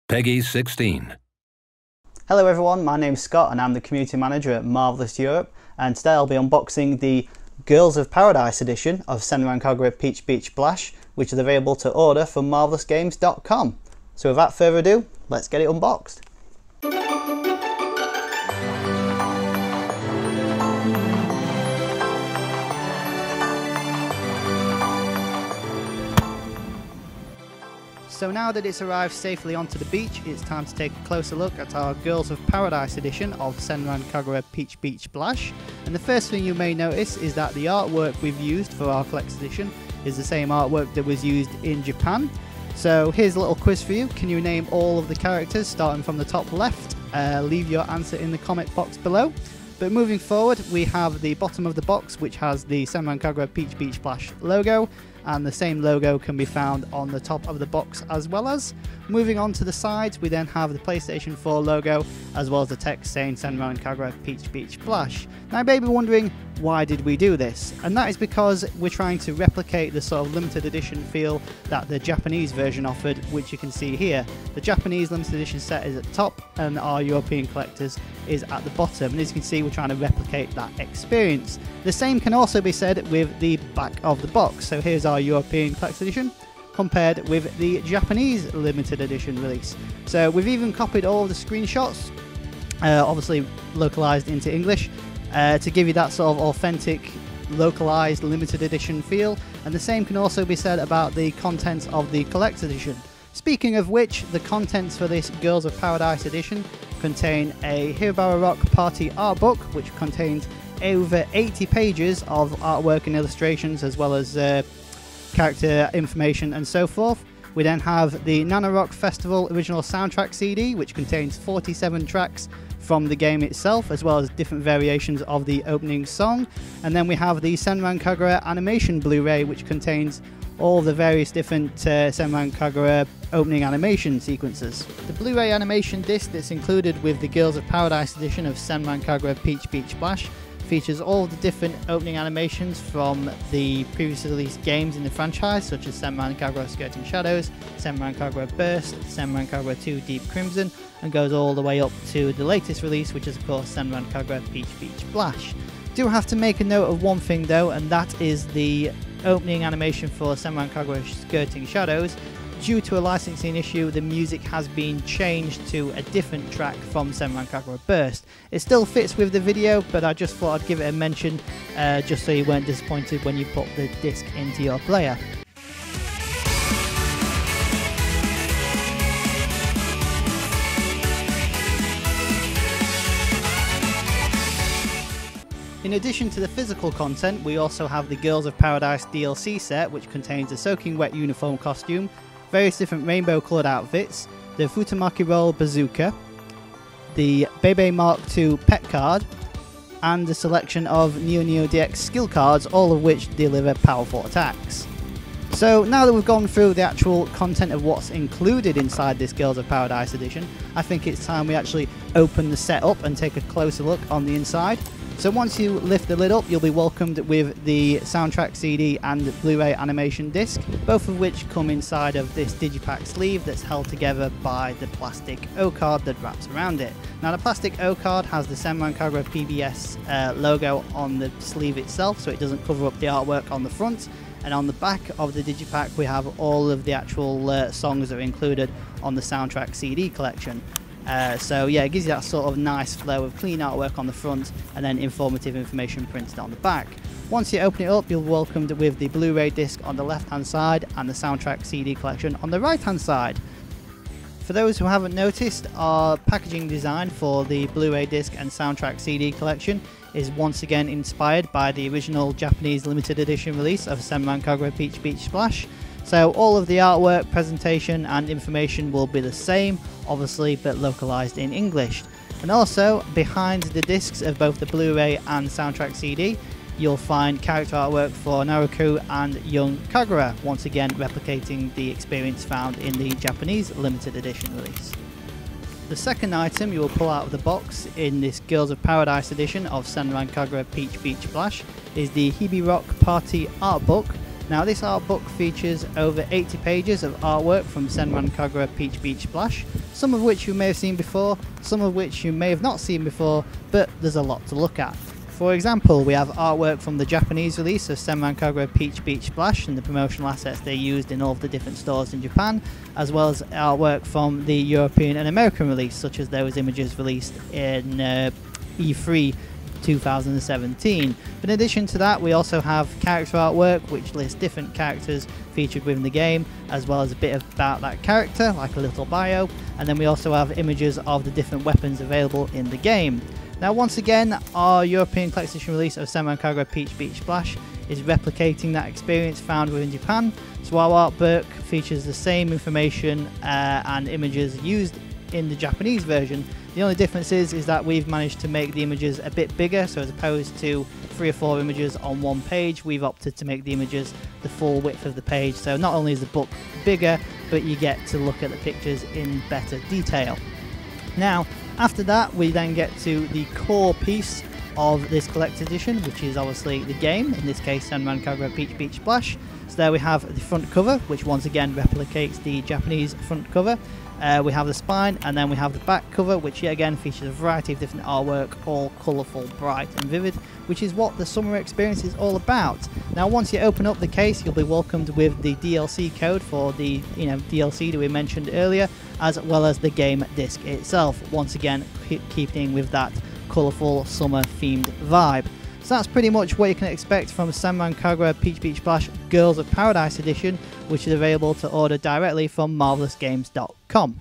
Peggy 16. Hello everyone, my name's Scott and I'm the Community Manager at Marvellous Europe, and today I'll be unboxing the Girls of Paradise edition of SENRAN KAGURA Peach Beach Splash, which is available to order from marvellousgames.com. So without further ado, let's get it unboxed. So now that it's arrived safely onto the beach, it's time to take a closer look at our Girls of Paradise edition of SENRAN KAGURA Peach Beach Splash. And the first thing you may notice is that the artwork we've used for our collector's edition is the same artwork that was used in Japan. So here's a little quiz for you. Can you name all of the characters starting from the top left? Leave your answer in the comment box below. But moving forward, we have the bottom of the box, which has the SENRAN KAGURA Peach Beach Splash logo, and the same logo can be found on the top of the box as well as. Moving on to the sides, we then have the PlayStation 4 logo, as well as the text saying SENRAN KAGURA Peach Beach Splash. Now you may be wondering, why did we do this? And that is because we're trying to replicate the sort of limited edition feel that the Japanese version offered, which you can see here. The Japanese limited edition set is at the top and our European collectors is at the bottom, and as you can see we're trying to replicate that experience. The same can also be said with the back of the box. So here's our European collector's edition compared with the Japanese limited edition release. So we've even copied all of the screenshots, obviously localized into English, to give you that sort of authentic localized limited edition feel, and the same can also be said about the contents of the collector's edition. Speaking of which, the contents for this Girls of Paradise edition contain a Heebie Rock Party art book, which contains over 80 pages of artwork and illustrations, as well as character information and so forth. We then have the Nanorock Festival original soundtrack CD, which contains 47 tracks from the game itself, as well as different variations of the opening song. And then we have the SENRAN KAGURA animation Blu-ray, which contains all the various different SENRAN KAGURA opening animation sequences. The Blu-ray animation disc that's included with the Girls of Paradise edition of SENRAN KAGURA Peach Beach Splash features all the different opening animations from the previously released games in the franchise, such as SENRAN KAGURA Skirting Shadows, SENRAN KAGURA Burst, SENRAN KAGURA 2 Deep Crimson, and goes all the way up to the latest release, which is of course SENRAN KAGURA Peach Beach Splash. Do have to make a note of one thing though, and that is the opening animation for SENRAN KAGURA Skirting Shadows. Due to a licensing issue, the music has been changed to a different track from SENRAN KAGURA Burst. It still fits with the video, but I just thought I'd give it a mention just so you weren't disappointed when you put the disc into your player. In addition to the physical content, we also have the Girls of Paradise DLC set, which contains a soaking wet uniform costume, various different rainbow coloured outfits, the Futamaki Roll Bazooka, the Bebe Mark II pet card, and a selection of Neo Neo DX skill cards, all of which deliver powerful attacks. So now that we've gone through the actual content of what's included inside this Girls of Paradise edition, I think it's time we actually open the set up and take a closer look on the inside. So once you lift the lid up, you'll be welcomed with the soundtrack CD and the Blu-ray animation disc, both of which come inside of this digipack sleeve that's held together by the plastic O-card that wraps around it. Now the plastic O-card has the SENRAN KAGURA PBS logo on the sleeve itself, so it doesn't cover up the artwork on the front, and on the back of the digipack we have all of the actual songs that are included on the soundtrack CD collection. So yeah, it gives you that sort of nice flow of clean artwork on the front and then informative information printed on the back. Once you open it up, you're welcomed with the Blu-ray disc on the left hand side and the soundtrack CD collection on the right hand side. For those who haven't noticed, our packaging design for the Blu-ray disc and soundtrack CD collection is once again inspired by the original Japanese limited edition release of SENRAN KAGURA Peach Beach Splash. So all of the artwork, presentation and information will be the same, obviously, but localized in English. And also, behind the discs of both the Blu-ray and soundtrack CD, you'll find character artwork for Naruko and young Kagura, once again replicating the experience found in the Japanese limited edition release. The second item you will pull out of the box in this Girls of Paradise edition of SENRAN KAGURA Peach Beach Splash is the Heebie Rock Party art book, Now this art book features over 80 pages of artwork from Senran Kagura Peach Beach Splash, some of which you may have seen before, some of which you may have not seen before, but there's a lot to look at. For example, we have artwork from the Japanese release of Senran Kagura Peach Beach Splash and the promotional assets they used in all of the different stores in Japan, as well as artwork from the European and American release, such as those images released in E3 2017. But in addition to that, we also have character artwork which lists different characters featured within the game, as well as a bit about that character, like a little bio, and then we also have images of the different weapons available in the game. Now once again, our European Collector's Edition release of Senran Kagura Peach Beach Splash is replicating that experience found within Japan, so our art book features the same information and images used in the Japanese version. The only difference is that we've managed to make the images a bit bigger, so as opposed to 3 or 4 images on one page, we've opted to make the images the full width of the page, so not only is the book bigger, but you get to look at the pictures in better detail. Now, after that, we then get to the core piece of this collector's edition, which is obviously the game, in this case Senran Kagura Peach Beach Splash. So there we have the front cover, which once again replicates the Japanese front cover. We have the spine, and then we have the back cover, which yet again features a variety of different artwork, all colourful, bright and vivid, which is what the summer experience is all about. Now once you open up the case, you'll be welcomed with the DLC code for the DLC that we mentioned earlier, as well as the game disc itself, once again keeping with that colourful summer themed vibe. So that's pretty much what you can expect from Senran Kagura Peach Beach Splash Girls of Paradise Edition, which is available to order directly from marvelousgames.com.